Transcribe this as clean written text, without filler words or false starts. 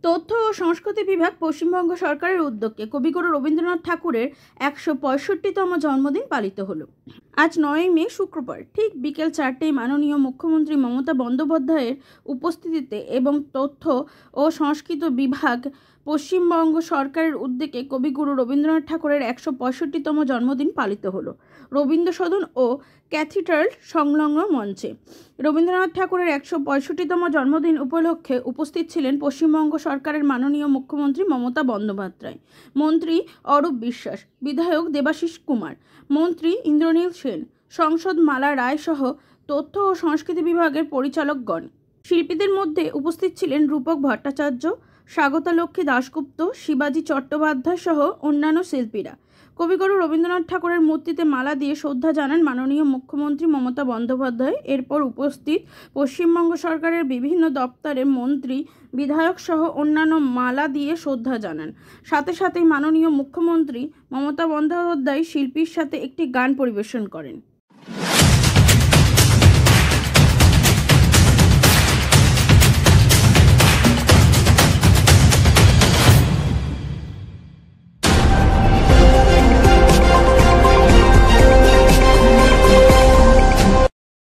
তথ্য ও সংস্কৃতি বিভাগ পশ্চিমবঙ্গ সরকারের উদ্যোগে কবিগুরু রবীন্দ্রনাথ ঠাকুরের ১৬৫তম জন্মদিন পালিত হলো। আজ ৯ই মে শুক্রবার ঠিক বিকেল ৪টেয় মাননীয় মুখ্যমন্ত্রী মমতা বন্দ্যোপাধ্যায়ের উপস্থিতিতে এবং তথ্য ও সংস্কৃতি বিভাগ পশ্চিমবঙ্গ সরকারের উদ্যোগে কবিগুরু রবীন্দ্রনাথ ঠাকুরের ১৬৫তম জন্মদিন পালিত হলো রবীন্দ্র সদন ও ক্যাথিড্রাল সংলগ্ন মঞ্চে। রবীন্দ্রনাথ ঠাকুরের ১৬৫তম জন্মদিন উপলক্ষে উপস্থিত ছিলেন পশ্চিমবঙ্গ সরকারের মাননীয় মুখ্যমন্ত্রী মমতা বন্দ্যোপাধ্যায়, মন্ত্রী অরূপ বিশ্বাস, বিধায়ক দেবাশিস কুমার, মন্ত্রী ইন্দ্রনীল সেন, সাংসদ মালা রায় সহ তথ্য ও সংস্কৃতি বিভাগের পরিচালকগণ। শিল্পীদের মধ্যে উপস্থিত ছিলেন রূপক ভট্টাচার্য, স্বাগতা লক্ষ্মী দাশগুপ্ত, শিবাজি চট্টোপাধ্যায় সহ অন্যান্য শিল্পীরা। কবিগুরু রবীন্দ্রনাথ ঠাকুরের মূর্তিতে মালা দিয়ে শ্রদ্ধা জানান মাননীয় মুখ্যমন্ত্রী মমতা বন্দ্যোপাধ্যায়। এরপর উপস্থিত পশ্চিমবঙ্গ সরকারের বিভিন্ন দপ্তরের মন্ত্রী, বিধায়ক সহ অন্যান্য মালা দিয়ে শ্রদ্ধা জানান। সাথে সাথেই মাননীয় মুখ্যমন্ত্রী মমতা বন্দ্যোপাধ্যায় শিল্পীর সাথে একটি গান পরিবেশন করেন।